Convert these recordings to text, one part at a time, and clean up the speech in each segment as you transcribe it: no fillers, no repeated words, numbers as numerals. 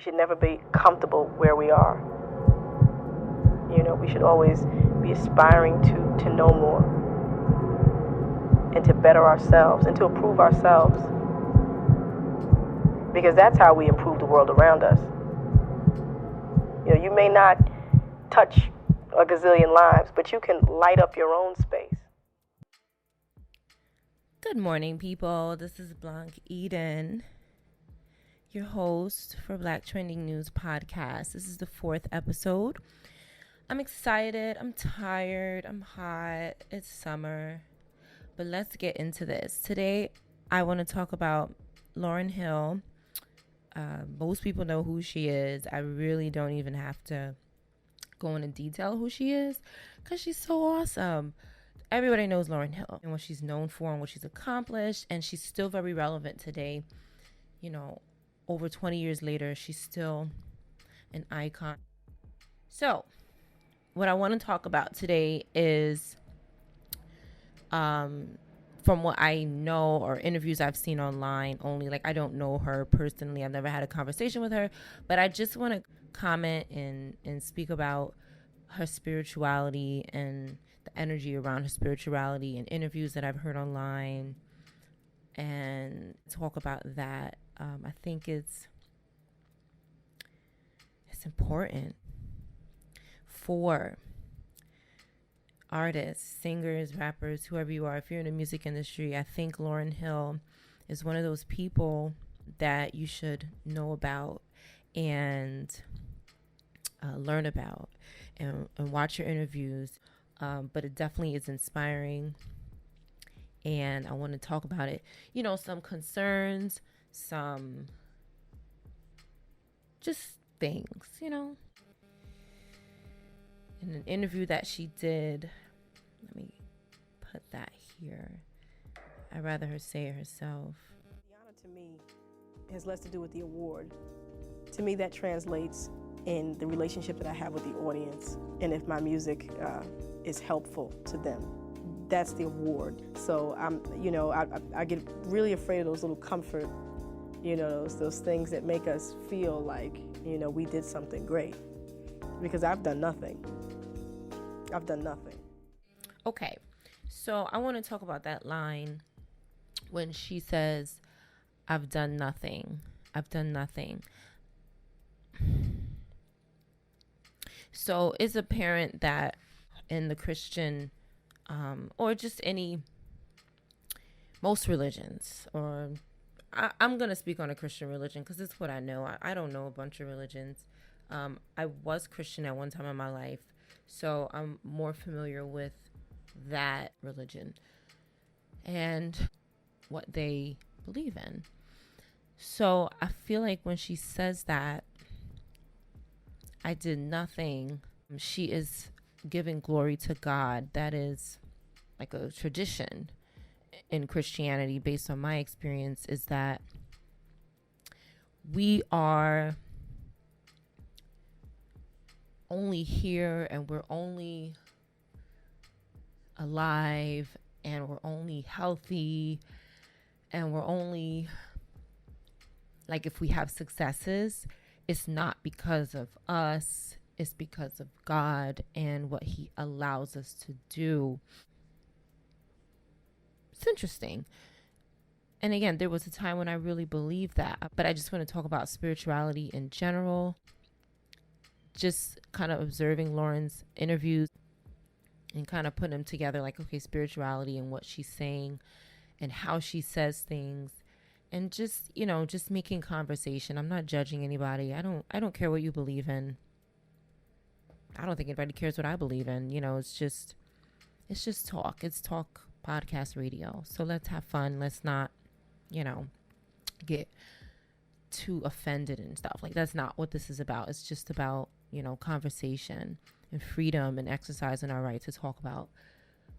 We should never be comfortable where we are. You know, we should always be aspiring to know more and to better ourselves and to improve ourselves. Because that's how we improve the world around us. You know, you may not touch a gazillion lives, but you can light up your own space. Good morning, people. This is Blanche Eden, your host for Black Trending News Podcast. This is the 4th episode. I'm excited. I'm tired. I'm hot. It's summer. But let's get into this. Today, I want to talk about Lauryn Hill. Most people know who she is. I really don't even have to go into detail who she is because she's so awesome. Everybody knows Lauryn Hill and what she's known for and what she's accomplished, and she's still very relevant today. You know, over 20 years later, she's still an icon. So, what I want to talk about today is from what I know or interviews I've seen online only. Like, I don't know her personally. I've never had a conversation with her, but I just want to comment and speak about her spirituality and the energy around her spirituality and interviews that I've heard online and talk about that. I think it's important for artists, singers, rappers, whoever you are. If you're in the music industry, I think Lauryn Hill is one of those people that you should know about and learn about and watch your interviews. But it definitely is inspiring, and I want to talk about it. You know, some concerns, some just things, you know. In an interview that she did, let me put that here. I'd rather her say it herself. The honor to me has less to do with the award. To me, that translates in the relationship that I have with the audience, and if my music is helpful to them. That's the award. So I get really afraid of those little comfort, you know, those things that make us feel like, you know, we did something great. Because I've done nothing. I've done nothing. Okay, so I want to talk about that line when she says, I've done nothing. I've done nothing. So it's apparent that in the Christian, or just most religions, or I'm going to speak on a Christian religion because it's what I know. I don't know a bunch of religions. I was Christian at one time in my life, so I'm more familiar with that religion and what they believe in. So I feel like when she says that, I did nothing, she is giving glory to God. That is like a tradition in Christianity, based on my experience, is that we are only here and we're only alive and we're only healthy and we're only, like, if we have successes, it's not because of us, it's because of God and what he allows us to do. It's interesting. And again, there was a time when I really believed that, but I just want to talk about spirituality in general. Just kind of observing Lauryn's interviews and kind of putting them together, like, okay, spirituality and what she's saying and how she says things, and just, you know, just making conversation. I'm not judging anybody. I don't care what you believe in. I don't think anybody cares what I believe in. You know, it's just talk. It's talk, podcast, radio. So let's have fun. Let's not, you know, get too offended and stuff. Like, that's not what this is about. It's just about, you know, conversation and freedom and exercising our right to talk about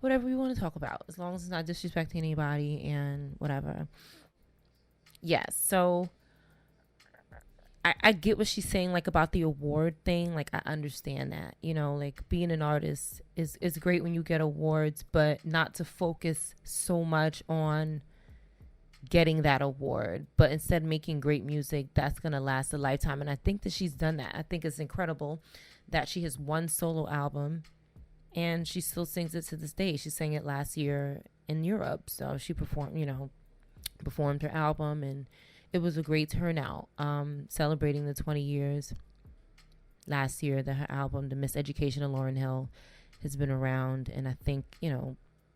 whatever we want to talk about, as long as it's not disrespecting anybody and whatever. Yes, so I get what she's saying, like, about the award thing. Like, I understand that, you know, like, being an artist is great when you get awards, but not to focus so much on getting that award, but instead making great music that's going to last a lifetime. And I think that she's done that. I think it's incredible that she has one solo album and she still sings it to this day. She sang it last year in Europe. So she performed her album, and it was a great turnout, celebrating the 20 years last year that her album, The Miseducation of Lauryn Hill, has been around. And I think,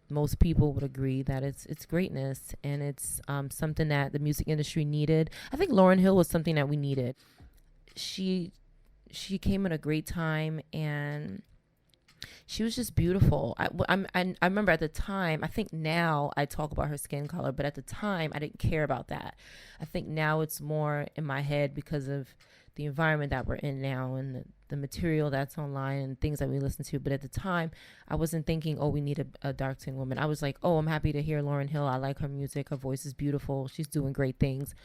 most people would agree that it's greatness, and it's something that the music industry needed. I think Lauryn Hill was something that we needed. She came at a great time, and she was just beautiful. I remember at the time, I think now I talk about her skin color, but at the time I didn't care about that. I think now it's more in my head because of the environment that we're in now, and the material that's online and things that we listen to. But at the time, I wasn't thinking, oh, we need a dark-skinned woman. I was like, oh, I'm happy to hear Lauryn Hill. I like her music. Her voice is beautiful. She's doing great things.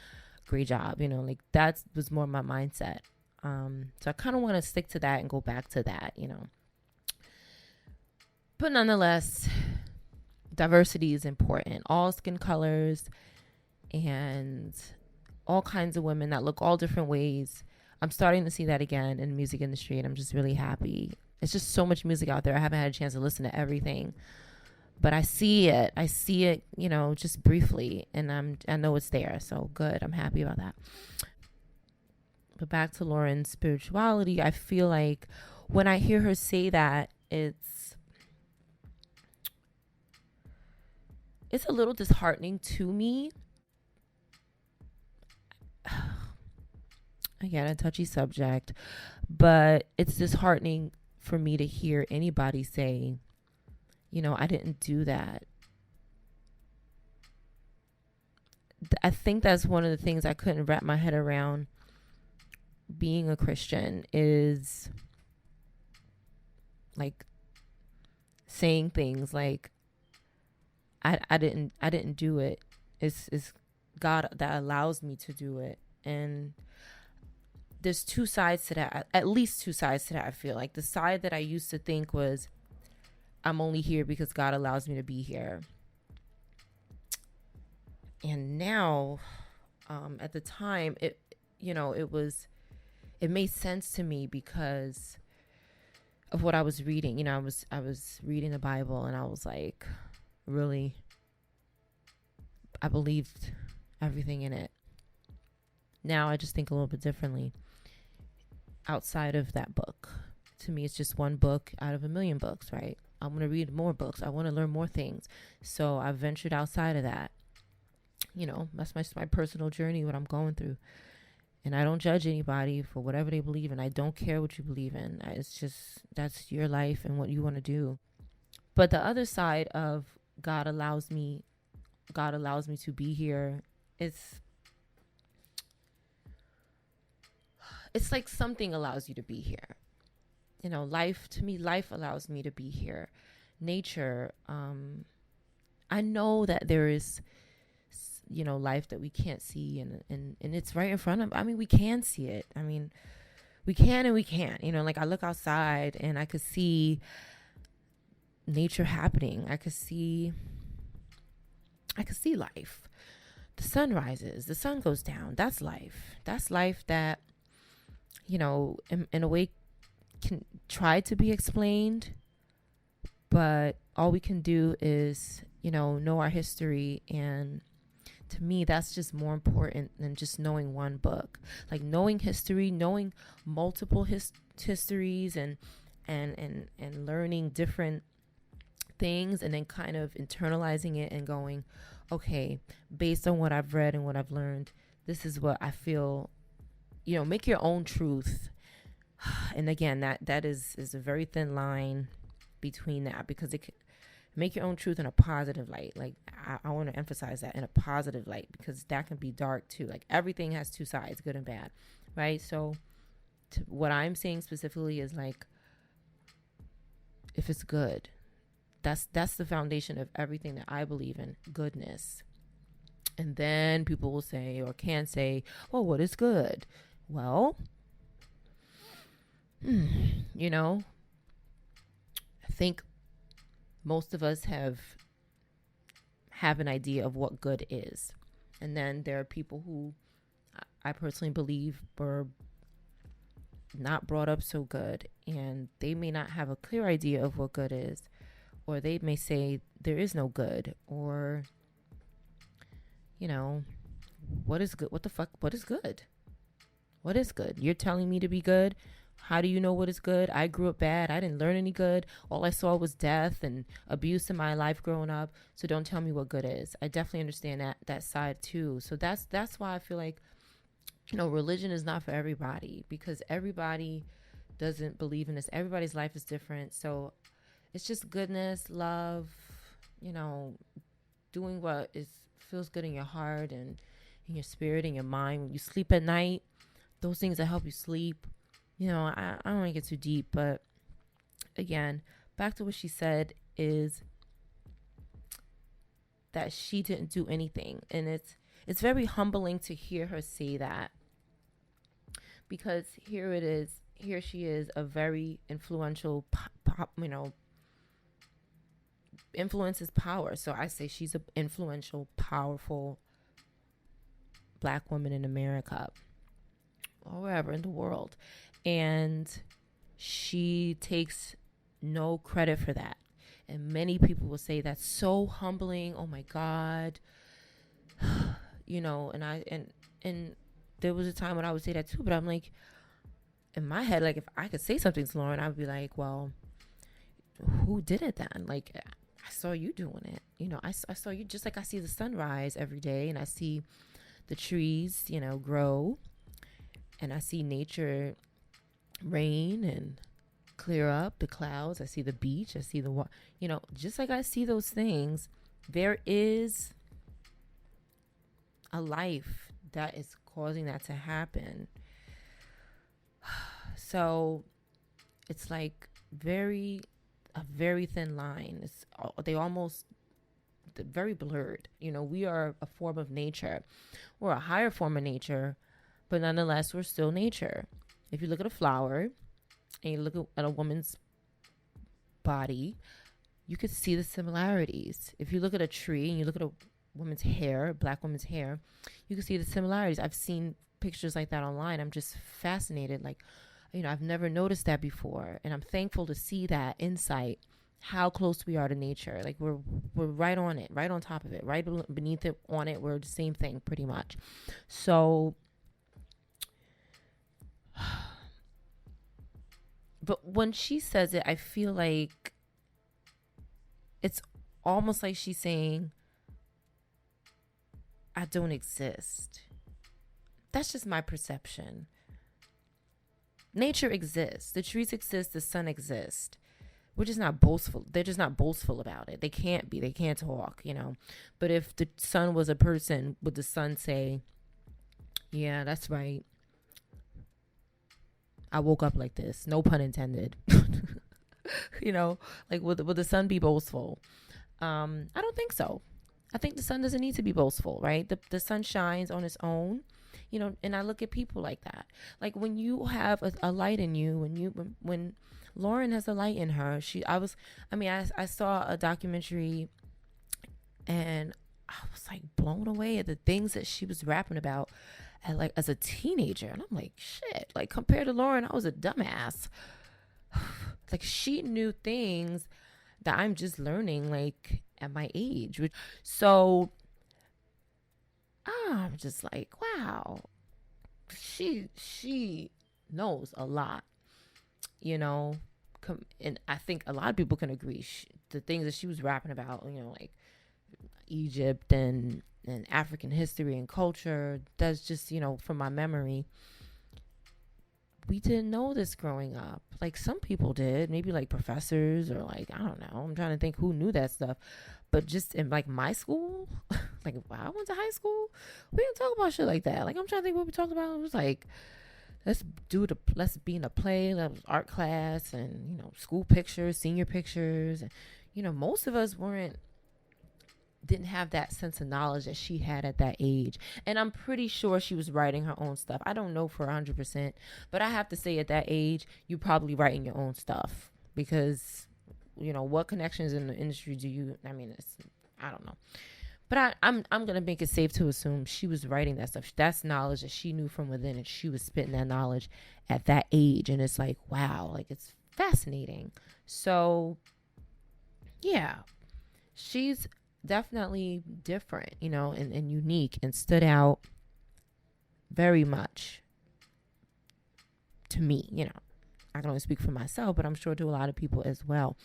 Great job. Like that was more my mindset. So I kind of want to stick to that and go back to that, But nonetheless, diversity is important. All skin colors and all kinds of women that look all different ways. I'm starting to see that again in the music industry, and I'm just really happy. It's just so much music out there. I haven't had a chance to listen to everything, but I see it, just briefly, and I know it's there. So good. I'm happy about that. But back to Lauryn's spirituality, I feel like when I hear her say that, it's a little disheartening to me. Again, a touchy subject, but it's disheartening for me to hear anybody say, I didn't do that. I think that's one of the things I couldn't wrap my head around being a Christian, is like saying things like, I didn't do it. It's God that allows me to do it. And there's two sides to that, at least two sides to that. I feel like the side that I used to think was, I'm only here because God allows me to be here. And now, at the time, it made sense to me because of what I was reading. I was reading the Bible, and I was like, really, I believed everything in it. Now I just think a little bit differently. Outside of that book, to me, it's just one book out of a million books, right? I'm going to read more books. I want to learn more things. So I've ventured outside of that. That's my personal journey, what I'm going through. And I don't judge anybody for whatever they believe in. I don't care what you believe in. It's just, that's your life and what you want to do. But the other side of God allows me to be here, it's like something allows you to be here. Life allows me to be here. Nature, I know that there is, life that we can't see, and it's right in front of, we can see it. We can and we can't, like I look outside and I could see nature happening. I could see life. The sun rises, the sun goes down. That's life. That's life that, in a way can try to be explained, but all we can do is, know our history. And to me, that's just more important than just knowing one book. Like knowing history, knowing multiple histories and learning different things, and then kind of internalizing it and going, okay, based on what I've read and what I've learned, this is what I feel. Make your own truth. And again, that is a very thin line between that, because it can make your own truth in a positive light. Like I want to emphasize that, in a positive light, because that can be dark too. Like everything has two sides, good and bad, right? So what I'm saying specifically is like, if it's good, that's the foundation of everything that I believe in, goodness. And then people will say, or can say, well, what is good? Well, I think most of us have an idea of what good is. And then there are people who I personally believe were not brought up so good, and they may not have a clear idea of what good is, or they may say there is no good, or, you know, what is good? What the fuck? What is good? What is good? You're telling me to be good? How do you know what is good? I grew up bad. I didn't learn any good. All I saw was death and abuse in my life growing up. So don't tell me what good is. I definitely understand that side too. So that's why I feel like, you know, religion is not for everybody, because everybody doesn't believe in this. Everybody's life is different. So it's just goodness, love, you know, doing what feels good in your heart and in your spirit and your mind. When you sleep at night, those things that help you sleep. You know, I don't want to get too deep, but again, back to what she said is that she didn't do anything. And it's very humbling to hear her say that, because here she is, a very influential you know, influence is power. So I say she's an influential, powerful Black woman in America or wherever in the world. And she takes no credit for that. And many people will say that's so humbling. Oh my God. You know, and there was a time when I would say that too, but I'm like, in my head, like, if I could say something to Lauryn, I would be like, well, who did it then? Like, I saw you doing it. You know, I saw you, just like I see the sunrise every day, and I see the trees, you know, grow, and I see nature rain and clear up the clouds. I see the beach. I see the water. You know, just like I see those things, there is a life that is causing that to happen. So it's like a very thin line. They almost very blurred. You know, we are a form of nature. We're a higher form of nature, but nonetheless, we're still nature. If you look at a flower and you look at a woman's body, you could see the similarities. If you look at a tree and you look at a woman's hair, Black woman's hair, you can see the similarities. I've seen pictures like that online. I'm just fascinated. Like, you know, I've never noticed that before. And I'm thankful to see that insight, how close we are to nature. Like, we're right on it, right on top of it, right beneath it, on it. We're the same thing pretty much. So, but when she says it, I feel like it's almost like she's saying, I don't exist. That's just my perception. Nature exists. The trees exist. The sun exists. We're just not boastful. They're just not boastful about it. They can't be. They can't talk, you know. But if the sun was a person, would the sun say, yeah, that's right, I woke up like this? No pun intended. You know, like, would the sun be boastful? I don't think so. I think the sun doesn't need to be boastful, right? The sun shines on its own, you know, and I look at people like that. Like, when you have a light in you, when Lauryn has a light in her, I saw a documentary and I was like blown away at the things that she was rapping about as a teenager. And I'm like, shit, like, compared to Lauryn, I was a dumbass. Like, she knew things that I'm just learning, like, at my age. So I'm just like, wow, she knows a lot, you know. And I think a lot of people can agree. The things that she was rapping about, you know, like Egypt and African history and culture, that's just, you know, from my memory, we didn't know this growing up. Like, some people did, maybe like professors, or like, I don't know, I'm trying to think who knew that stuff. But just in like my school, like, when I went to high school, we didn't talk about shit like that. Like, I'm trying to think what we talked about. It was like, let's be in a play, that was art class, and, you know, school pictures, senior pictures. And, you know, most of us didn't have that sense of knowledge that she had at that age. And I'm pretty sure she was writing her own stuff. I don't know for 100%, but I have to say, at that age, you're probably writing your own stuff, because, you know, what connections in the industry do you, I don't know. But I'm gonna make it safe to assume she was writing that stuff. That's knowledge that she knew from within, and she was spitting that knowledge at that age. And it's like, wow, like it's fascinating. So yeah, she's definitely different, and unique, and stood out very much to me. I can only speak for myself, but I'm sure to a lot of people as well.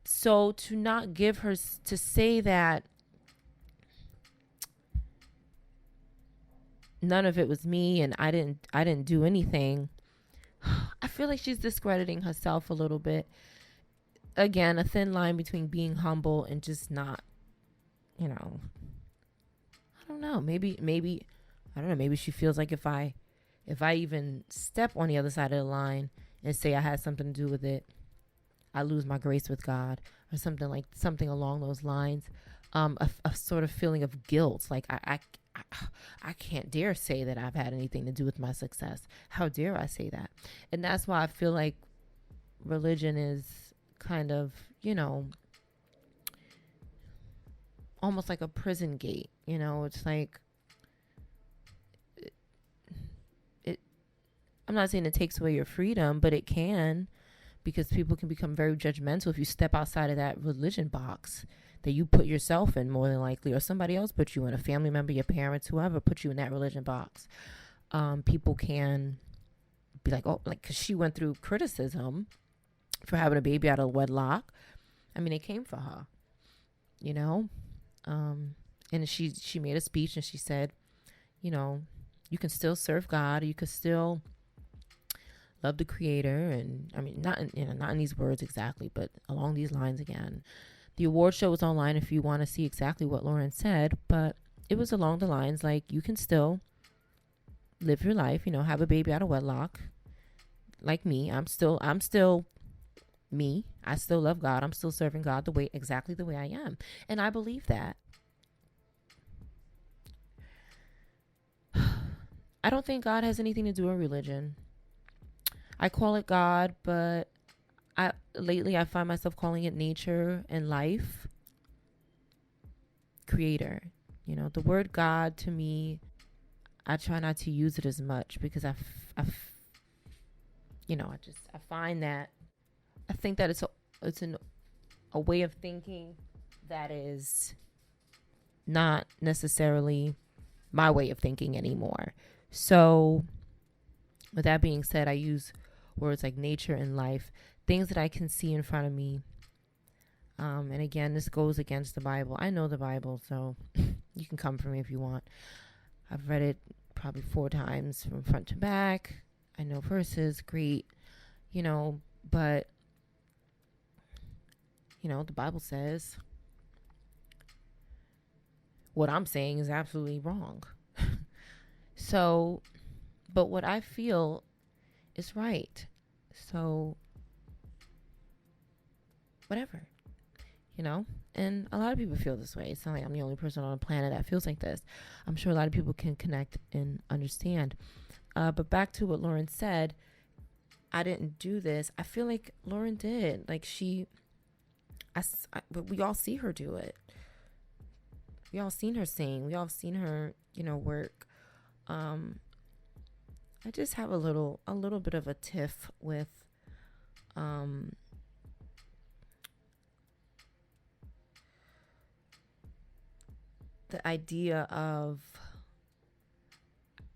So to not give her, to say that none of it was me and I didn't do anything, I feel like she's discrediting herself a little bit. Again, a thin line between being humble and just not, I don't know. Maybe I don't know. Maybe she feels like if I even step on the other side of the line and say I had something to do with it, I lose my grace with God, or something along those lines. A sort of feeling of guilt. Like I can't dare say that I've had anything to do with my success. How dare I say that? And that's why I feel like religion is kind of, almost like a prison gate. It's like, I'm not saying it takes away your freedom, but it can, because people can become very judgmental if you step outside of that religion box that you put yourself in, more than likely, or somebody else put you in, a family member, your parents, whoever put you in that religion box. People can be like, oh, like, because she went through criticism for having a baby out of wedlock. I mean, it came for her, and she made a speech and she said, you can still serve God, you could still love the Creator, and I mean, not in these words exactly, but along these lines again. The award show was online if you want to see exactly what Lauryn said, but it was along the lines like, you can still live your life, have a baby out of wedlock, like me. I'm still me. I still love God. I'm still serving God exactly the way I am, and I believe that. I don't think God has anything to do with religion. I call it God, but lately I find myself calling it nature and life. Creator. The word God, to me, I try not to use it as much, because I find that, I think that it's a way of thinking that is not necessarily my way of thinking anymore. So with that being said, I use words like nature and life, things that I can see in front of me. And again, this goes against the Bible. I know the Bible, so you can come for me if you want. I've read it probably 4 times from front to back. I know verses, great, but, the Bible says what I'm saying is absolutely wrong. So, but what I feel is right. So, whatever, and a lot of people feel this way. It's not like I'm the only person on the planet that feels like this. I'm sure a lot of people can connect and understand. But back to what Lauryn said, I didn't do this. I feel like Lauryn did. Like but we all see her do it. We all seen her sing. We all seen her, work. I just have a little bit of a tiff with the idea of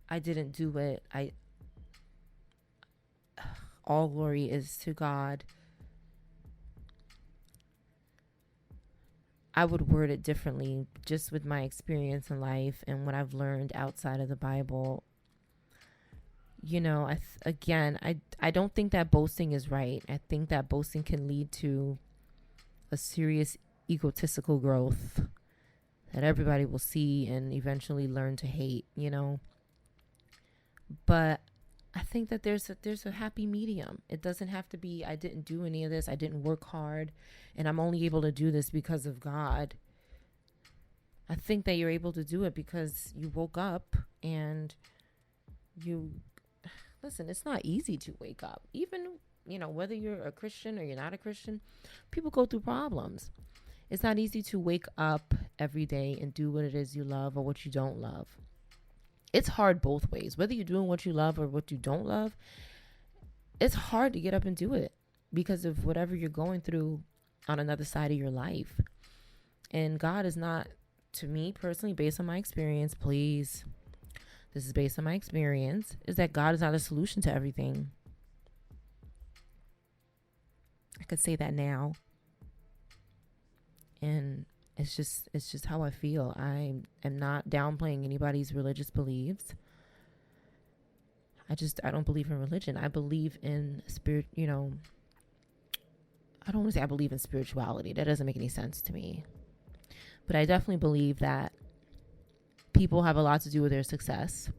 I didn't do it. All glory is to God. I would word it differently, just with my experience in life and what I've learned outside of the Bible. I don't think that boasting is right. I think that boasting can lead to a serious egotistical growth that everybody will see and eventually learn to hate, But I think that there's a happy medium. It doesn't have to be, I didn't do any of this, I didn't work hard, and I'm only able to do this because of God. I think that you're able to do it because you woke up and listen, it's not easy to wake up. Even, whether you're a Christian or you're not a Christian, people go through problems. It's not easy to wake up every day and do what it is you love or what you don't love. It's hard both ways. Whether you're doing what you love or what you don't love, it's hard to get up and do it because of whatever you're going through on another side of your life. And God is not, to me personally, based on my experience, please, this is based on my experience, is that God is not a solution to everything. I could say that now. And it's just how I feel. I am not downplaying anybody's religious beliefs. I don't believe in religion. I believe in spirit, I don't want to say I believe in spirituality. That doesn't make any sense to me. But I definitely believe that people have a lot to do with their success.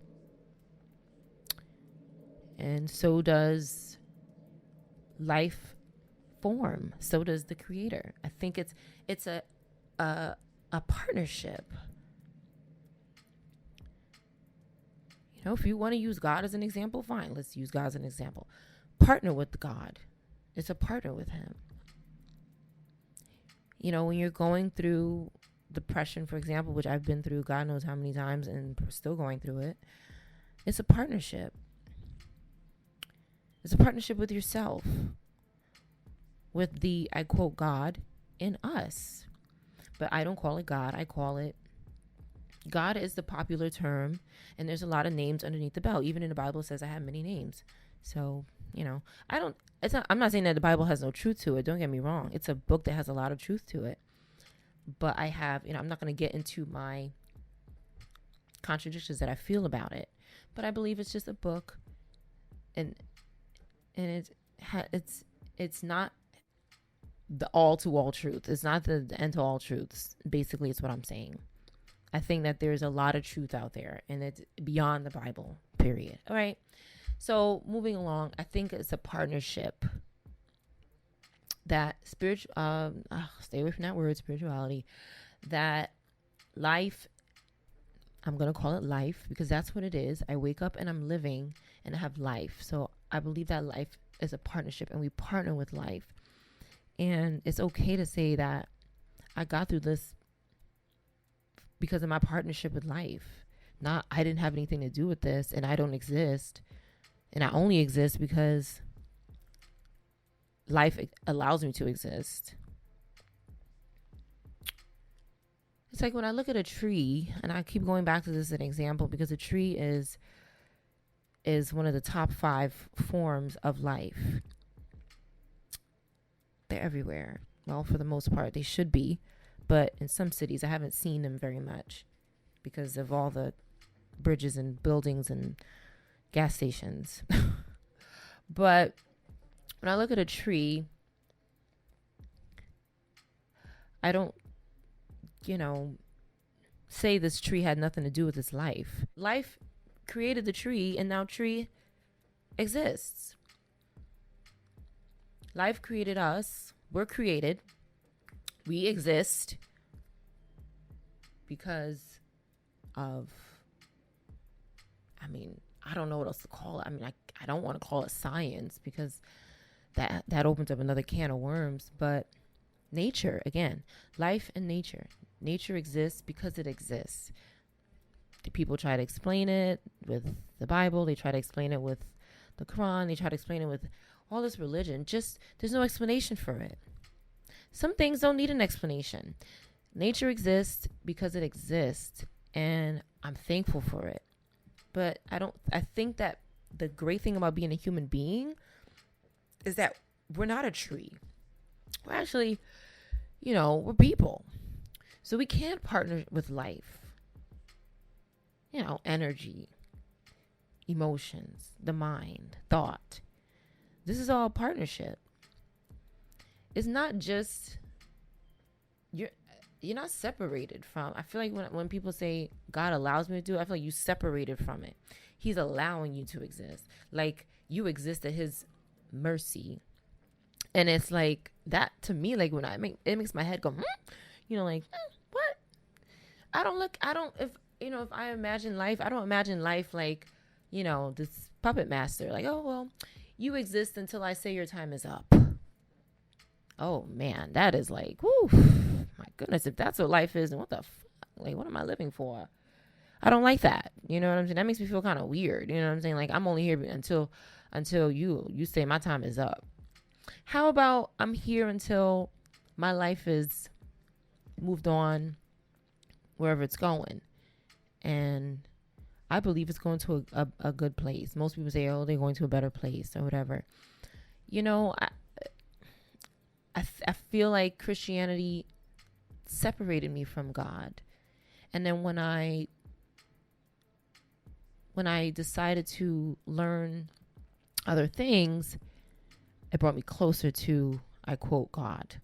And so does life form. So does the creator. I think it's a partnership. If you want to use God as an example, fine. Let's use God as an example. Partner with God. It's a partner with him. When you're going through depression, for example, which I've been through God knows how many times and still going through it, it's a partnership. It's a partnership with yourself, with the, I quote, God in us. But I don't call it God. I call it, God is the popular term, and there's a lot of names underneath the belt. Even in the Bible, it says I have many names. So, I'm not saying that the Bible has no truth to it. Don't get me wrong. It's a book that has a lot of truth to it. But I have, I'm not going to get into my contradictions that I feel about it. But I believe it's just a book, and it's not the all truth. It's not the end to all truths. Basically, it's what I'm saying. I think that there's a lot of truth out there, and it's beyond the Bible, period. All right. So moving along, I think it's a partnership that stay away from that word, spirituality, that life, I'm going to call it life because that's what it is. I wake up and I'm living and I have life. So I believe that life is a partnership and we partner with life. And it's okay to say that I got through this because of my partnership with life. Not, I didn't have anything to do with this and I don't exist. And I only exist because life allows me to exist. It's like when I look at a tree, and I keep going back to this as an example because a tree is one of the top 5 forms of life. They're everywhere. Well, for the most part, they should be. But in some cities, I haven't seen them very much because of all the bridges and buildings and gas stations. But when I look at a tree, I don't, say this tree had nothing to do with its life. Life created the tree, and now tree exists. Life created us. We're created. We exist because of, I don't know what else to call it. I don't want to call it science because that opens up another can of worms. But nature, again, life and nature. Nature exists because it exists. The people try to explain it with the Bible. They try to explain it with the Quran. They try to explain it with all this religion. Just, there's no explanation for it. Some things don't need an explanation. Nature exists because it exists, and I'm thankful for it. But I think that the great thing about being a human being is that we're not a tree. We're actually, we're people. So we can partner with life. Energy, emotions, the mind, thought. This is all partnership. It's not just, you're not separated from. I feel like when people say God allows me to do it, I feel like you separated from it. He's allowing you to exist. Like you exist at his mercy. And it's like that to me, like when it makes my head go, what? If I imagine life, I don't imagine life like, this puppet master, like, oh, well, you exist until I say your time is up. Oh man, that is like, whoo, my goodness, if that's what life is, then what the like, what am I living for? I don't like that. You know what I'm saying? That makes me feel kind of weird. You know what I'm saying? Like, I'm only here until you say my time is up. How about I'm here until my life is moved on wherever it's going? And I believe it's going to a good place. Most people say, oh, they're going to a better place or whatever. You know, I feel like Christianity separated me from God. And then when I decided to learn other things, it brought me closer to, I quote, God,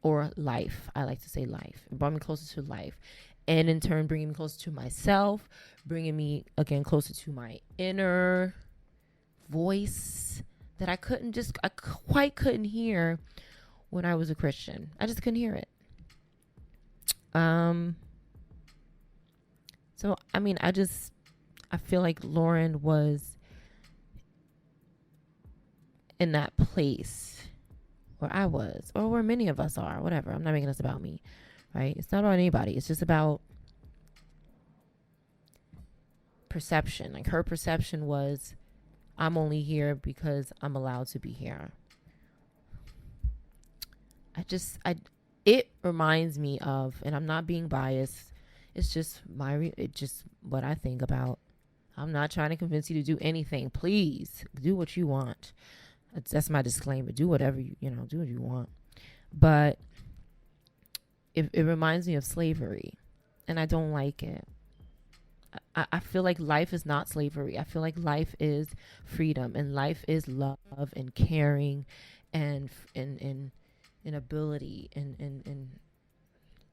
or life. I like to say life. It brought me closer to life. And in turn, bringing me closer to myself, bringing me, again, closer to my inner voice that I quite couldn't hear when I was a Christian. I just couldn't hear it. So, I mean, I feel like Lauryn was in that place where I was, or where many of us are, whatever. I'm not making this about me, right? It's not about anybody. It's just about perception. Like, her perception was, I'm only here because I'm allowed to be here. It reminds me of, and I'm not being biased, it's just what I think about. I'm not trying to convince you to do anything. Please do what you want. That's my disclaimer. Do whatever do what you want. But it reminds me of slavery, and I don't like it. I feel like life is not slavery. I feel like life is freedom, and life is love and caring and ability and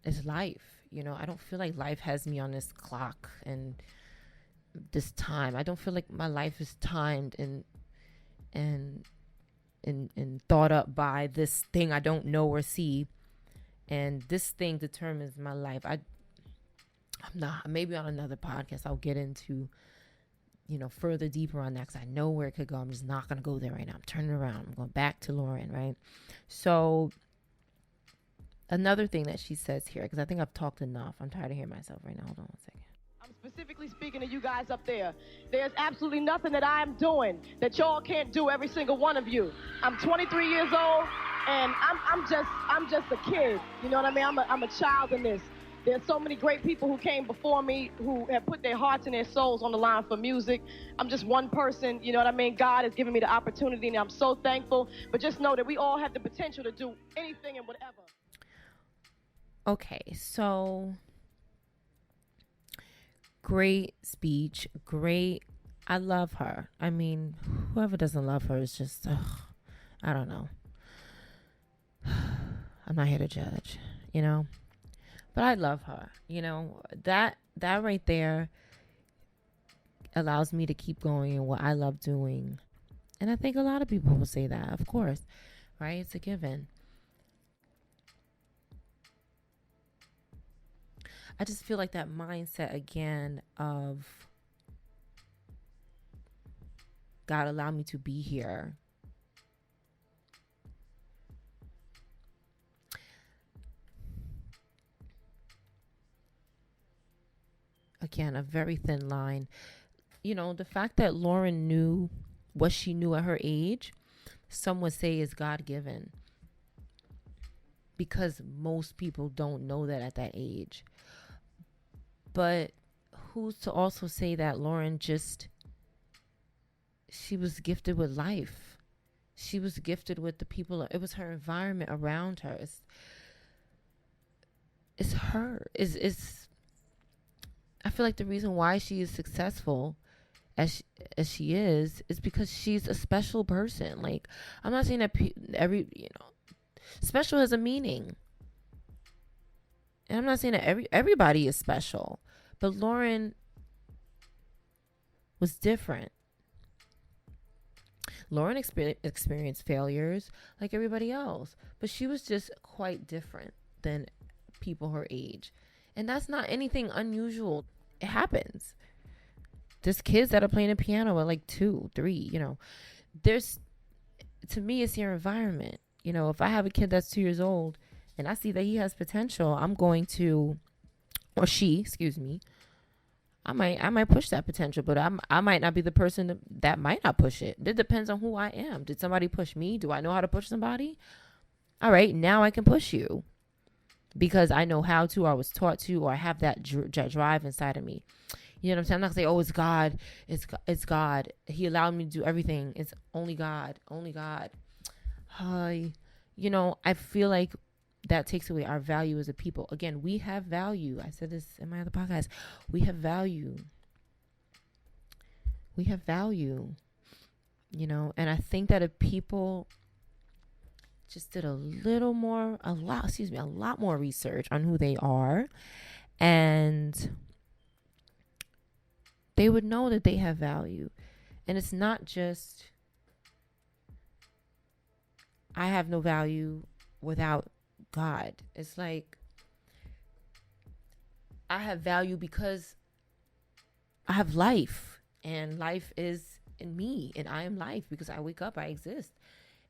it's life. I don't feel like life has me on this clock and this time. I don't feel like my life is timed and thought up by this thing I don't know or see, and this thing determines my life. I'm not. Maybe on another podcast I'll get into further deeper on that, because I know where it could go. I'm just not gonna go there right now. I'm turning around. I'm going back to Lauryn, right? So another thing that she says here, because I think I've talked enough. I'm tired of hearing myself right now. Hold on one second. I'm specifically speaking to you guys up there. There's absolutely nothing that I'm doing that y'all can't do, every single one of you. I'm 23 years old, and I'm just a kid. You know what I mean? I'm a child in this. There's so many great people who came before me who have put their hearts and their souls on the line for music. I'm just one person, you know what I mean? God has given me the opportunity, and I'm so thankful. But just know that we all have the potential to do anything and whatever. Okay, so great speech, great. I love her. I mean, whoever doesn't love her is just, I don't know. I'm not here to judge, but I love her. That right there allows me to keep going in what I love doing. And I think a lot of people will say that, of course, right? It's a given. I just feel like that mindset again of God allow me to be here. Again, a very thin line. The fact that Lauryn knew what she knew at her age, some would say is God-given, because most people don't know that at that age. But who's to also say that Lauryn she was gifted with life. She was gifted with the people. It was her environment around her. It's her. I feel like the reason why she is successful as she is because she's a special person. Like, I'm not saying that special has a meaning. And I'm not saying that everybody is special. But Lauryn was different. Lauryn experienced failures like everybody else. But she was just quite different than people her age. And that's not anything unusual. It happens. There's kids that are playing the piano at like 2, 3, to me, it's your environment. If I have a kid that's 2 years old and I see that he has potential, I'm going to, or she, excuse me, I might push that potential, but I might not be the person that might not push it. It depends on who I am. Did somebody push me? Do I know how to push somebody? All right, now I can push you because I know how to, or I was taught to, or I have that drive inside of me. You know what I'm saying? I'm not gonna say, oh, it's God. It's God. He allowed me to do everything. It's only God. Only God. You know, I feel like that takes away our value as a people. Again, we have value. I said this in my other podcast. We have value. We have value. You know, and I think that if people just did a lot more research on who they are, and they would know that they have value. And it's not just, I have no value without God. It's like, I have value because I have life, and life is in me, and I am life because I wake up, I exist,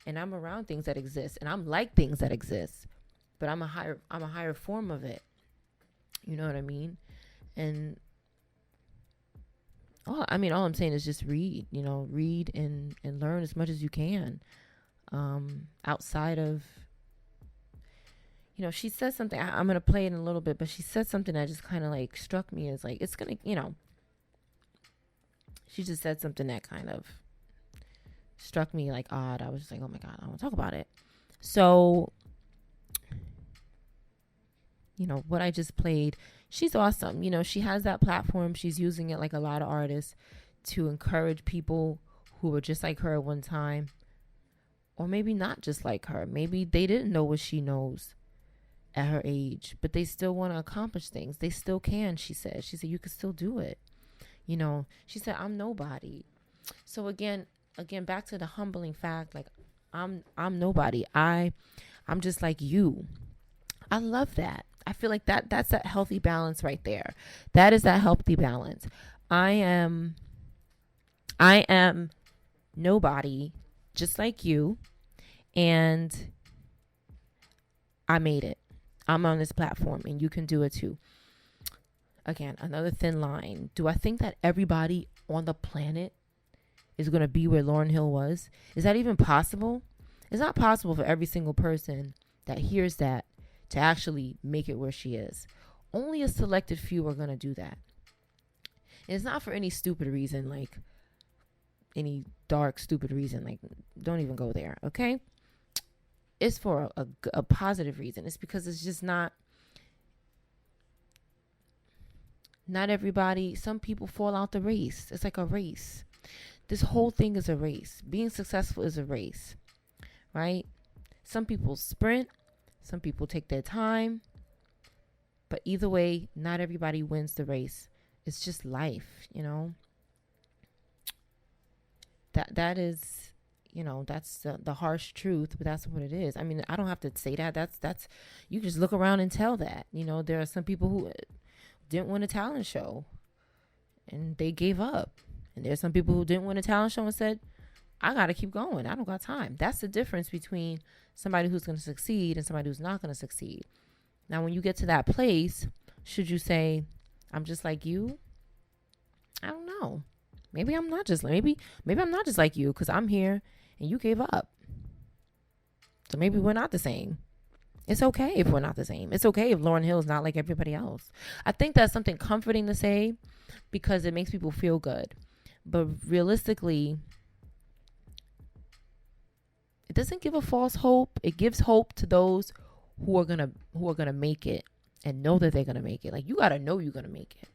and I'm around things that exist, and I'm like things that exist, but I'm a higher form of it. You know what I mean? And all I'm saying is just read, read and learn as much as you can. Outside of, she said something, I'm going to play it in a little bit, but she said something that just kind of like struck me as like, it's going to, she just said something that kind of struck me like odd. I was just like, oh my God, I want to talk about it. So, what I just played, she's awesome. She has that platform. She's using it like a lot of artists to encourage people who were just like her at one time, or maybe not just like her. Maybe they didn't know what she knows at her age, but they still want to accomplish things. They still can, she said. She said, you can still do it. She said, I'm nobody. So again, back to the humbling fact, like I'm nobody. I'm just like you. I love that. I feel like that's that healthy balance right there. That is that healthy balance. I am nobody, just like you, and I made it. I'm on this platform, and you can do it too. Again, another thin line. Do I think that everybody on the planet is going to be where Lauryn Hill was? Is that even possible? It's not possible for every single person that hears that to actually make it where she is. Only a selected few are going to do that. And it's not for any stupid reason, like any dark, stupid reason. Like, don't even go there, okay? It's for a positive reason. It's because it's just not everybody. Some people fall out the race. It's like a race. This whole thing is a race. Being successful is a race, right? Some people sprint. Some people take their time. But either way, not everybody wins the race. It's just life, That is, that's the harsh truth, but that's what it is. I mean, I don't have to say that. That's you just look around and tell that. There are some people who didn't win a talent show and they gave up. And there's some people who didn't win a talent show and said, I got to keep going. I don't got time. That's the difference between somebody who's going to succeed and somebody who's not going to succeed. Now, when you get to that place, should you say, I'm just like you? I don't know. Maybe I'm not just maybe I'm not just like you, because I'm here and you gave up. So maybe we're not the same. It's okay if we're not the same. It's okay if Lauryn Hill is not like everybody else. I think that's something comforting to say because it makes people feel good. But realistically, it doesn't give a false hope. It gives hope to those who are gonna make it and know that they're gonna make it. Like, you gotta know you're gonna make it.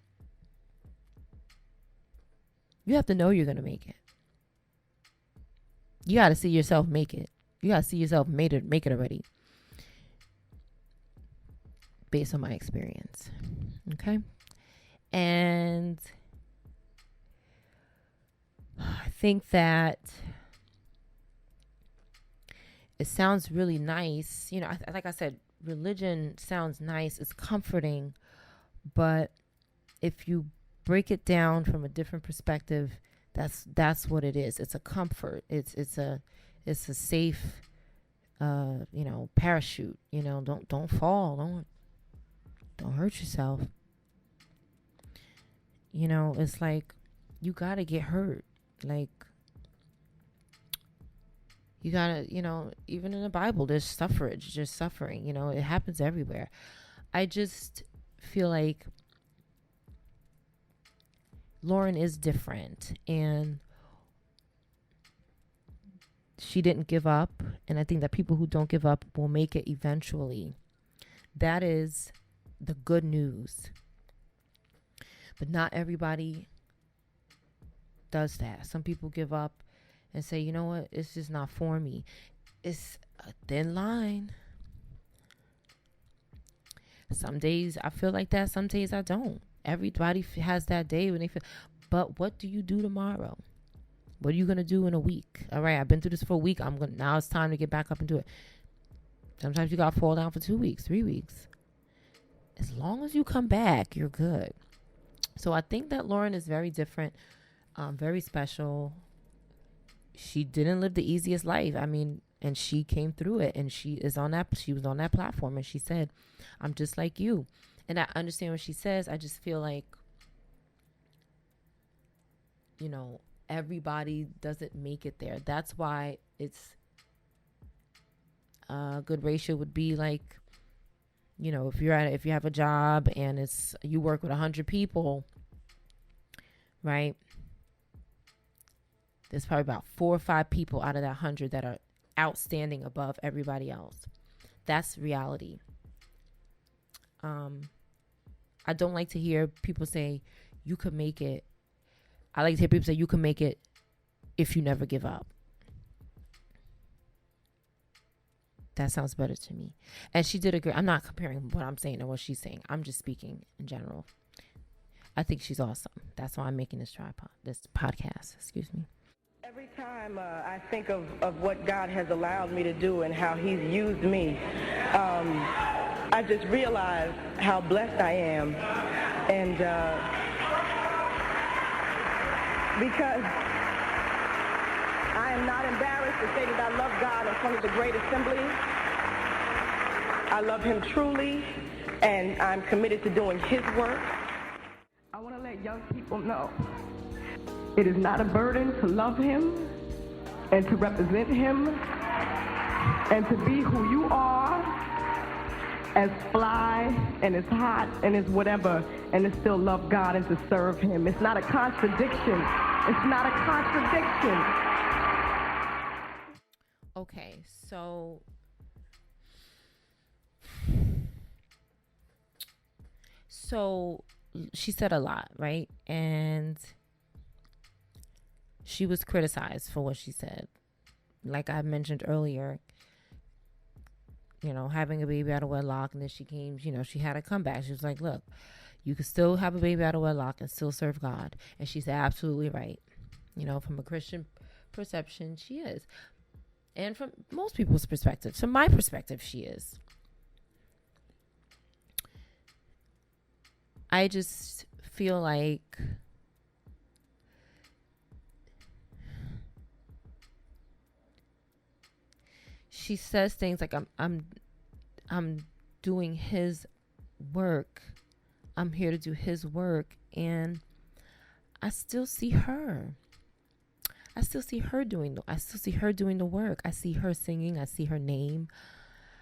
You have to know you're gonna make it. You gotta see yourself make it. You gotta see yourself make it already. Based on my experience. Okay? And I think that it sounds really nice. Like I said, religion sounds nice. It's comforting. But if you break it down from a different perspective, that's what it is. It's a comfort. It's a safe parachute. Don't fall. Don't hurt yourself. It's like you gotta get hurt. Like you gotta, even in the Bible, there's suffrage, there's suffering. It happens everywhere. I just feel like Lauryn is different, and she didn't give up. And I think that people who don't give up will make it eventually. That is the good news. But not everybody does that. Some people give up and say, you know what, it's just not for me. It's a thin line. Some days I feel like that. Some days I don't. Everybody has that day when they feel. But what do you do tomorrow? What are you going to do in a week? All right, I've been through this for a week. Now it's time to get back up and do it. Sometimes you got to fall down for 2 weeks, 3 weeks. As long as you come back, you're good. So I think that Lauryn is very different, very special. She didn't live the easiest life. And she came through it, and she was on that platform, and she said, I'm just like you. And I understand what she says. I just feel like, everybody doesn't make it there. That's why it's a good ratio would be like, if you have a job and you work with 100 people, right? There's probably about 4 or 5 people out of that 100 that are outstanding above everybody else. That's reality. I don't like to hear people say you could make it. I like to hear people say you can make it if you never give up. That sounds better to me. And she did agree. I'm not comparing what I'm saying to what she's saying. I'm just speaking in general. I think she's awesome. That's why I'm making this podcast. Excuse me. Every time I think of what God has allowed me to do and how he's used me, I just realize how blessed I am. And because I am not embarrassed to say that I love God in front of the great assembly. I love him truly, and I'm committed to doing his work. I want to let young people know it is not a burden to love him and to represent him and to be who you are, as fly and as hot and as whatever, and to still love God and to serve him. It's not a contradiction. It's not a contradiction. Okay, so she said a lot, right? And she was criticized for what she said. Like I mentioned earlier, having a baby out of wedlock, and then she came, she had a comeback. She was like, look, you can still have a baby out of wedlock and still serve God. And she's absolutely right. From a Christian perception, she is. And from most people's perspective, from my perspective, she is. I just feel like she says things like I'm doing his work. I'm here to do his work, and I still see her. I still see her doing the work. I see her singing. I see her name.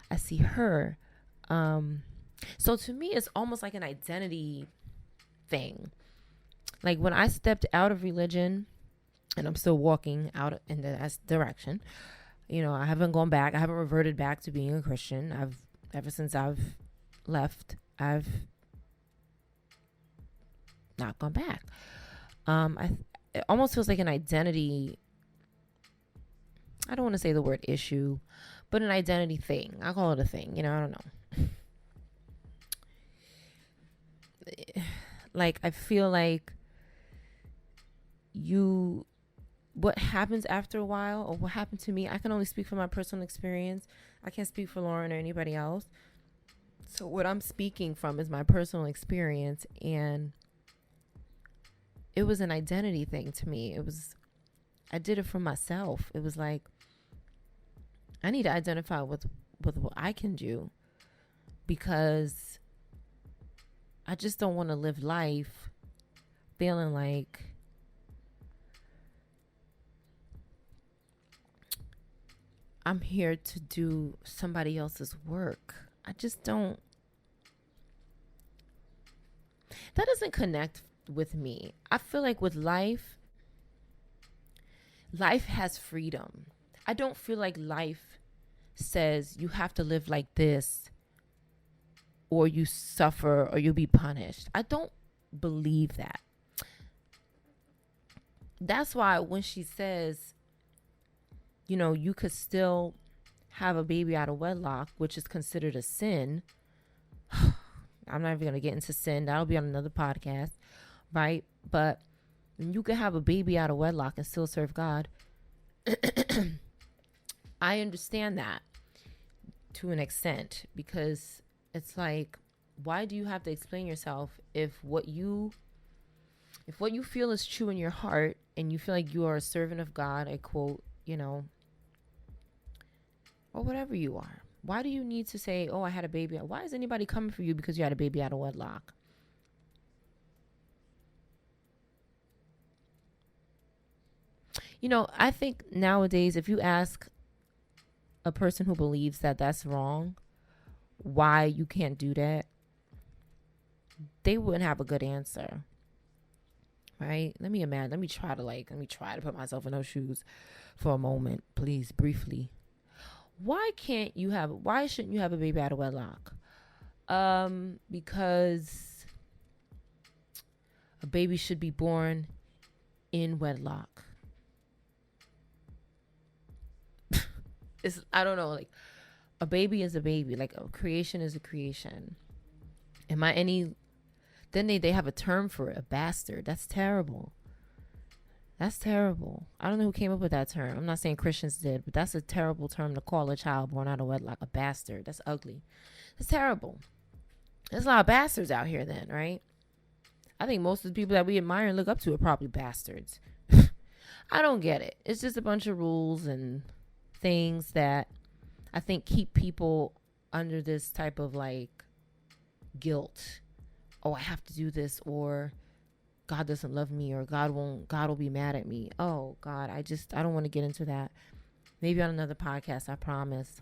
I see her. So to me, it's almost like an identity thing. Like when I stepped out of religion, and I'm still walking out in that direction, I haven't gone back. I haven't reverted back to being a Christian. Ever since I've left, I've not gone back. It almost feels like an identity. I don't want to say the word issue, but an identity thing. I call it a thing. I don't know. Like, I feel like what happens after a while, or what happened to me, I can only speak from my personal experience. I can't speak for Lauryn or anybody else. So what I'm speaking from is my personal experience, and it was an identity thing to me. I did it for myself. It was like, I need to identify with what I can do, because I just don't want to live life feeling like I'm here to do somebody else's work. I just don't. That doesn't connect with me. I feel like with life has freedom. I don't feel like life says you have to live like this or you suffer or you'll be punished. I don't believe that. That's why when she says, you know, you could still have a baby out of wedlock, which is considered a sin. I'm not even going to get into sin. That'll be on another podcast, right? But you can have a baby out of wedlock and still serve God. I understand that to an extent, because it's like, why do you have to explain yourself if what you feel is true in your heart and you feel like you are a servant of God, I quote, you know, or whatever you are? Why do you need to say, oh, I had a baby? Why is anybody coming for you because you had a baby out of wedlock? You know, I think nowadays, if you ask a person who believes that that's wrong, why you can't do that, they wouldn't have a good answer. Right? Let me try to put myself in those shoes for a moment, please, briefly. Why shouldn't you have a baby out of wedlock? Because a baby should be born in wedlock. I don't know, like, a baby is a baby, like a creation is a creation. Then they have a term for it, a bastard. That's terrible. That's terrible. I don't know who came up with that term. I'm not saying Christians did, but that's a terrible term to call a child born out of wedlock, a bastard. That's ugly. That's terrible. There's a lot of bastards out here then, right? I think most of the people that we admire and look up to are probably bastards. I don't get it. It's just a bunch of rules and things that I think keep people under this type of like guilt. Oh, I have to do this, or God doesn't love me, or God will be mad at me. Oh God, I don't want to get into that. Maybe on another podcast, I promise.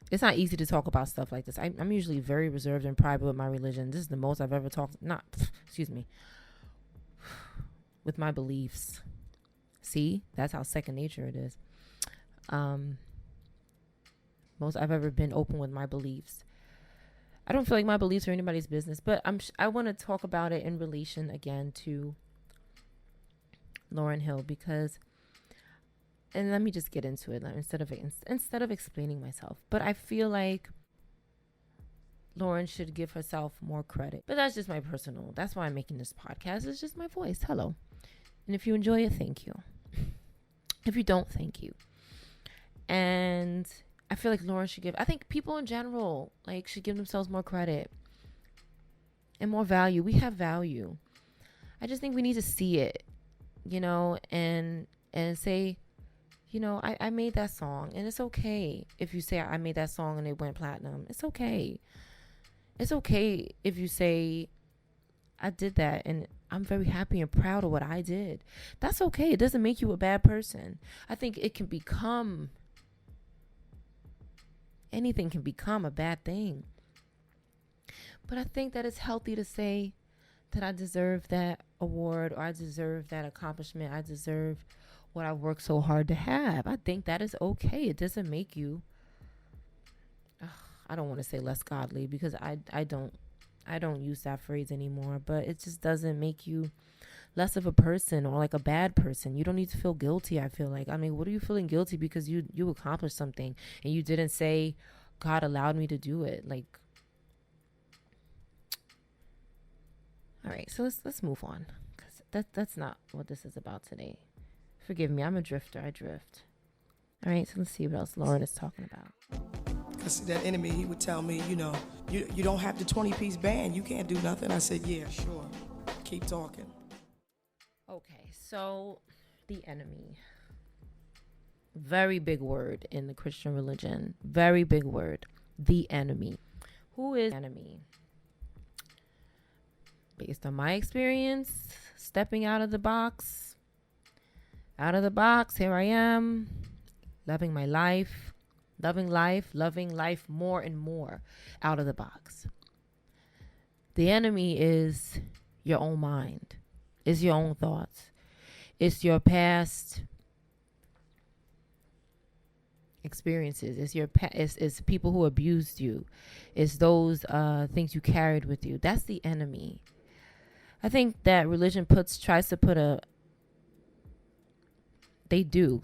It's not easy to talk about stuff like this. I'm usually very reserved and private with my religion. This is the most I've ever talked, with my beliefs. See, that's how second nature it is. Most I've ever been open with my beliefs. I don't feel like my beliefs are anybody's business, but I want to talk about it in relation again to Lauryn Hill, because, and let me just get into it instead of explaining myself. But I feel like Lauryn should give herself more credit. But that's just my personal. That's why I'm making this podcast. It's just my voice. Hello. And if you enjoy it, thank you. If you don't, thank you. And I feel like Lauryn should I think people in general, like, should give themselves more credit and more value. We have value. I just think we need to see it, you know, and say, you know, I made that song, and it's okay if you say I made that song and it went platinum. It's okay. It's okay if you say I did that and I'm very happy and proud of what I did. That's okay. It doesn't make you a bad person. I think anything can become a bad thing. But I think that it's healthy to say that I deserve that award, or I deserve that accomplishment. I deserve what I worked so hard to have. I think that is okay. It doesn't make you, I don't want to say less godly, because I don't use that phrase anymore, but it just doesn't make you less of a person or like a bad person. You don't need to feel guilty, I feel like. I mean, what are you feeling guilty because you accomplished something and you didn't say, God allowed me to do it? Like, all right, so let's move on, because that's not what this is about today. Forgive me, I'm a drifter. I drift. All right, so let's see what else Lauryn is talking about. Because that enemy, he would tell me, you know, you don't have the 20-piece band. You can't do nothing. I said, yeah, sure. Keep talking. Okay, so the enemy. Very big word in the Christian religion. Very big word. The enemy. Who is the enemy? Based on my experience, stepping out of the box, here I am, loving my life, loving life more and more out of the box. The enemy is your own mind, is your own thoughts, it's your past experiences, it's people who abused you, it's those things you carried with you. That's the enemy. I think that religion tries to put a they do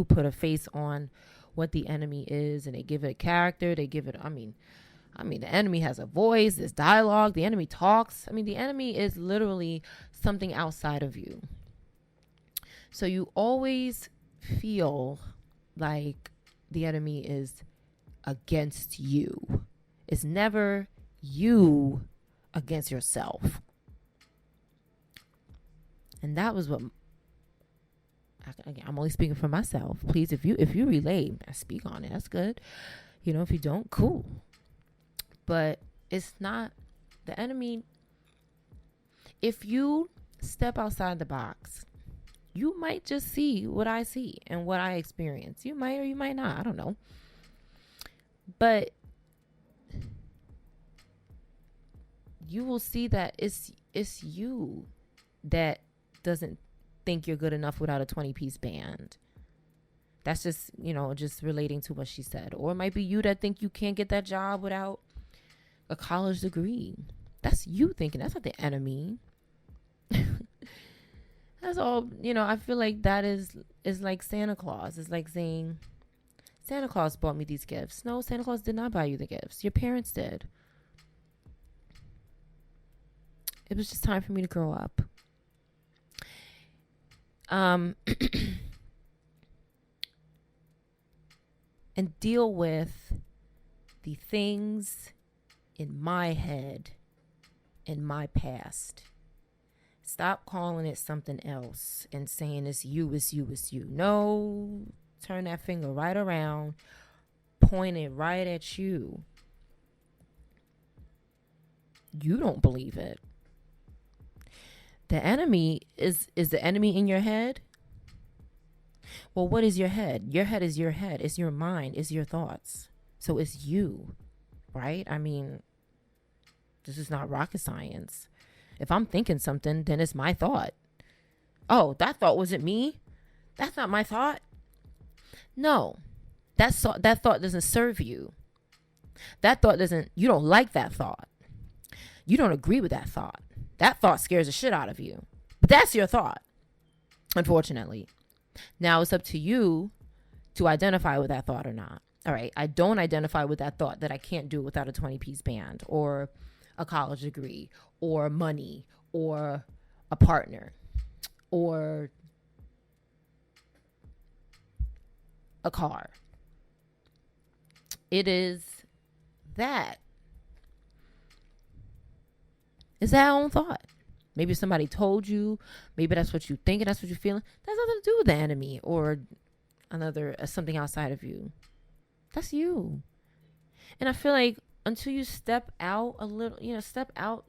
put a face on what the enemy is, and they give it a character. They give it, I mean, the enemy has a voice, there's dialogue, the enemy talks. I mean, the enemy is literally something outside of you. So you always feel like the enemy is against you. It's never you against yourself. And that was what, again, I'm only speaking for myself. Please, if you relate, speak on it. That's good. You know, if you don't, cool. But it's not the enemy. If you step outside the box, you might just see what I see and what I experience. You might or you might not. I don't know. But you will see that it's you that doesn't think you're good enough without a 20-piece band. That's just, just relating to what she said. Or it might be you that think you can't get that job without a college degree. That's you thinking. That's not the enemy. That's all. I feel like that is like Santa Claus. It's like saying, Santa Claus bought me these gifts. No, Santa Claus did not buy you the gifts. Your parents did. It was just time for me to grow up. And deal with the things in my head, in my past. Stop calling it something else and saying it's you. No, turn that finger right around, point it right at you. You don't believe it. The enemy is the enemy in your head? Well, what is your head? Your head is your head. It's your mind. It's your thoughts. So it's you, right? I mean, this is not rocket science. If I'm thinking something, then it's my thought. Oh, that thought wasn't me? That's not my thought? No, that thought doesn't serve you. That thought you don't like that thought. You don't agree with that thought. That thought scares the shit out of you. But that's your thought, unfortunately. Now it's up to you to identify with that thought or not. All right, I don't identify with that thought that I can't do it without a 20-piece band or a college degree or money or a partner or a car. It is that. It's that own thought. Maybe somebody told you. Maybe that's what you think and that's what you're feeling. That has nothing to do with the enemy or something outside of you. That's you. And I feel like until you step out a little, step out,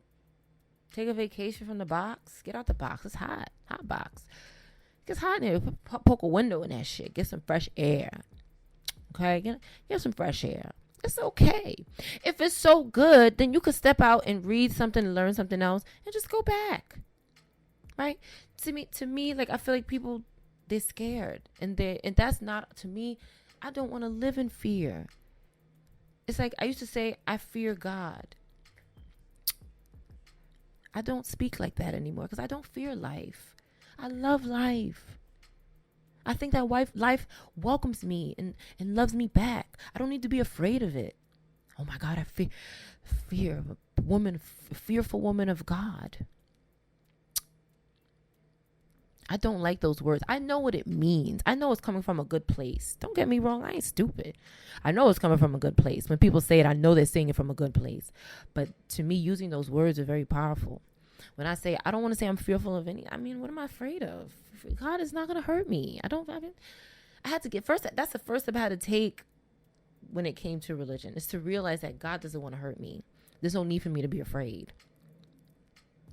take a vacation from the box, get out the box. It's hot box. It gets hot in there. Poke a window in that shit. Get some fresh air. Okay? Get some fresh air. It's okay. If it's so good, then you could step out and read something and learn something else and just go back. Right? To me, like, I feel like people, they're scared. And that's not, to me, I don't want to live in fear. It's like I used to say, I fear God. I don't speak like that anymore because I don't fear life. I love life. I think that life welcomes me and loves me back. I don't need to be afraid of it. Oh my God, I fear of a woman, fearful woman of God. I don't like those words. I know what it means. I know it's coming from a good place. Don't get me wrong. I ain't stupid. I know it's coming from a good place. When people say it, I know they're saying it from a good place. But to me, using those words are very powerful. When I say, I don't want to say I'm fearful of any, I mean, what am I afraid of? God is not going to hurt me. I had to get first. That's the first step I had to take when it came to religion, is to realize that God doesn't want to hurt me. There's no need for me to be afraid.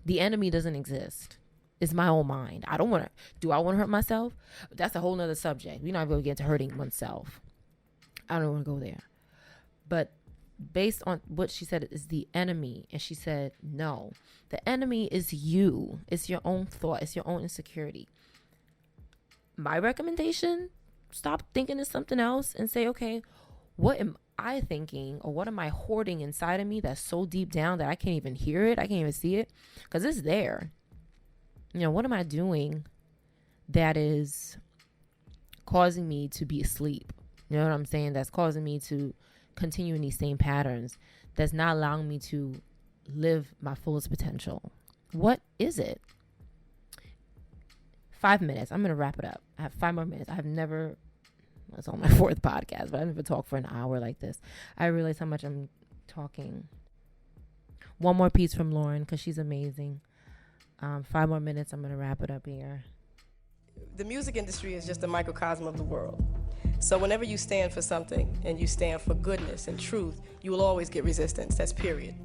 The enemy doesn't exist. It's my own mind. Do I want to hurt myself? That's a whole nother subject. We're not going to get into hurting oneself. I don't want to go there. But based on what she said is the enemy, and she said, no, the enemy is you. It's your own thought. It's your own insecurity. My recommendation, stop thinking it's something else and say, okay, what am I thinking, or what am I hoarding inside of me that's so deep down that I can't even hear it? I can't even see it, because it's there. What am I doing that is causing me to be asleep? You know what I'm saying? That's causing me to continue in these same patterns. That's not allowing me to live my fullest potential. What is it? 5 minutes. I'm going to wrap it up. I have 5 more minutes. It's on my 4th podcast, but I never talked for an hour like this. I realize how much I'm talking. One more piece from Lauryn, because she's amazing. 5 more minutes. I'm going to wrap it up here. The music industry is just a microcosm of the world. So whenever you stand for something and you stand for goodness and truth, you will always get resistance. That's period.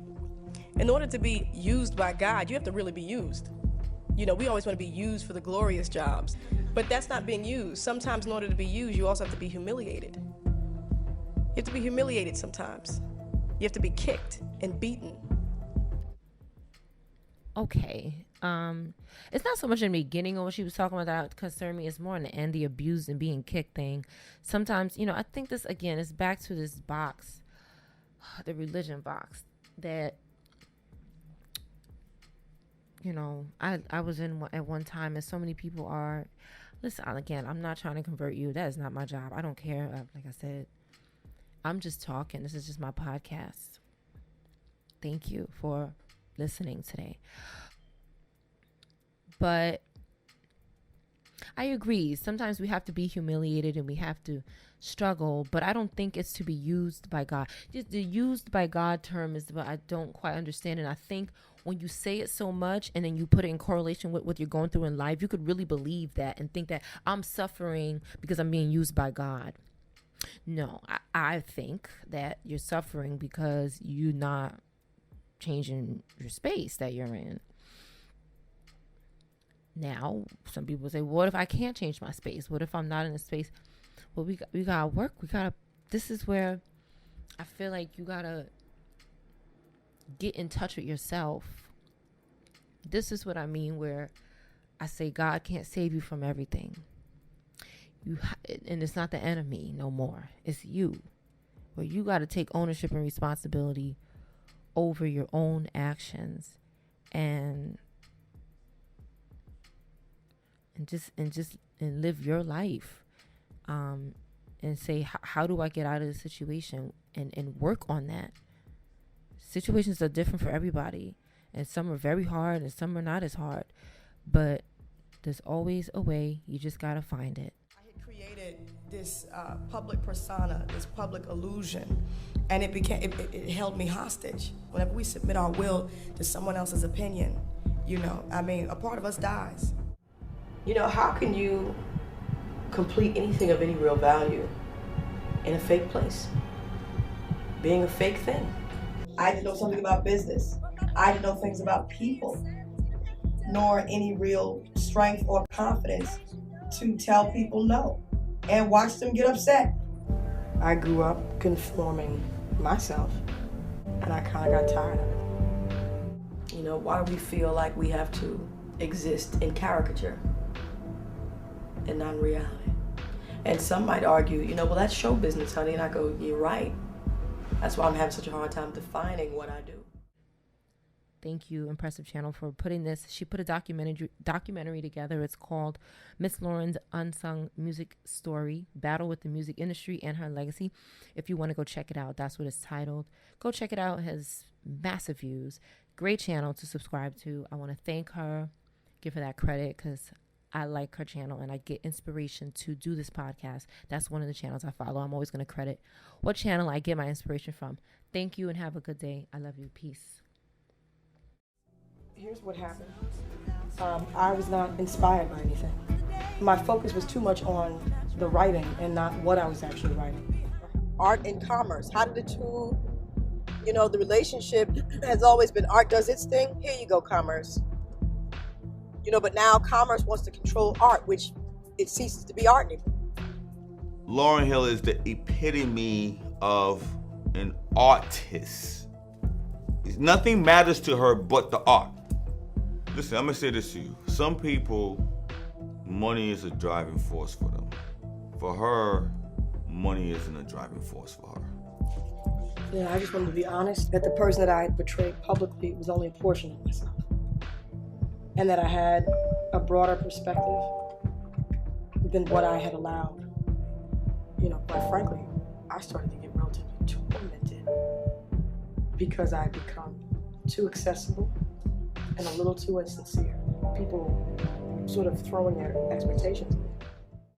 In order to be used by God, you have to really be used. We always want to be used for the glorious jobs, but that's not being used. Sometimes in order to be used, you also have to be humiliated. You have to be humiliated sometimes. You have to be kicked and beaten. Okay. It's not so much in the beginning of what she was talking about that concerned me. It's more in the end, the abused and being kicked thing. Sometimes, I think this, again, is back to this box, the religion box, that, I was in at one time, and so many people are, listen, again, I'm not trying to convert you. That is not my job. I don't care. Like I said, I'm just talking. This is just my podcast. Thank you for listening today. But I agree. Sometimes we have to be humiliated and we have to struggle, but I don't think it's to be used by God. The used by God term is what I don't quite understand. And I think when you say it so much and then you put it in correlation with what you're going through in life, you could really believe that and think that I'm suffering because I'm being used by God. No, I think that you're suffering because you're not changing your space that you're in. Now, some people say, what if I can't change my space? What if I'm not in a space? Well, we gotta work. This is where I feel like you gotta get in touch with yourself. This is what I mean, where I say God can't save you from everything. And it's not the enemy no more. It's you. Where you gotta take ownership and responsibility over your own actions and live your life, and say, how do I get out of this situation, and work on that. Situations are different for everybody, and some are very hard and some are not as hard, but there's always a way. You just gotta find it. I had created this public persona, this public illusion, and it held me hostage. Whenever we submit our will to someone else's opinion, a part of us dies. How can you complete anything of any real value in a fake place? Being a fake thing. I didn't know something about business. I didn't know things about people, nor any real strength or confidence to tell people no and watch them get upset. I grew up conforming myself, and I kind of got tired of it. Why do we feel like we have to exist in caricature and not in reality? And some might argue, well, that's show business, honey. And I go, you're right. That's why I'm having such a hard time defining what I do. Thank you, Empressive Channel, for putting this. She put a documentary together. It's called Miss Lauryn's Unsung Music Story, Battle with the Music Industry and Her Legacy. If you want to go check it out, that's what it's titled. Go check it out. It has massive views. Great channel to subscribe to. I want to thank her, give her that credit, because I like her channel and I get inspiration to do this podcast. That's one of the channels I follow. I'm always going to credit what channel I get my inspiration from. Thank you and have a good day. I love you. Peace. Here's what happened. I was not inspired by anything. My focus was too much on the writing and not what I was actually writing. Art and commerce, how did the two, the relationship has always been art does its thing, here you go, commerce. But now commerce wants to control art, which it ceases to be art anymore. Lauryn Hill is the epitome of an artist. Nothing matters to her but the art. Listen, I'm gonna say this to you. Some people, money is a driving force for them. For her, money isn't a driving force for her. Yeah, I just wanted to be honest that the person that I had portrayed publicly was only a portion of myself. And that I had a broader perspective than what I had allowed. Quite frankly, I started to get relatively tormented because I had become too accessible and a little too insincere. People sort of throwing their expectations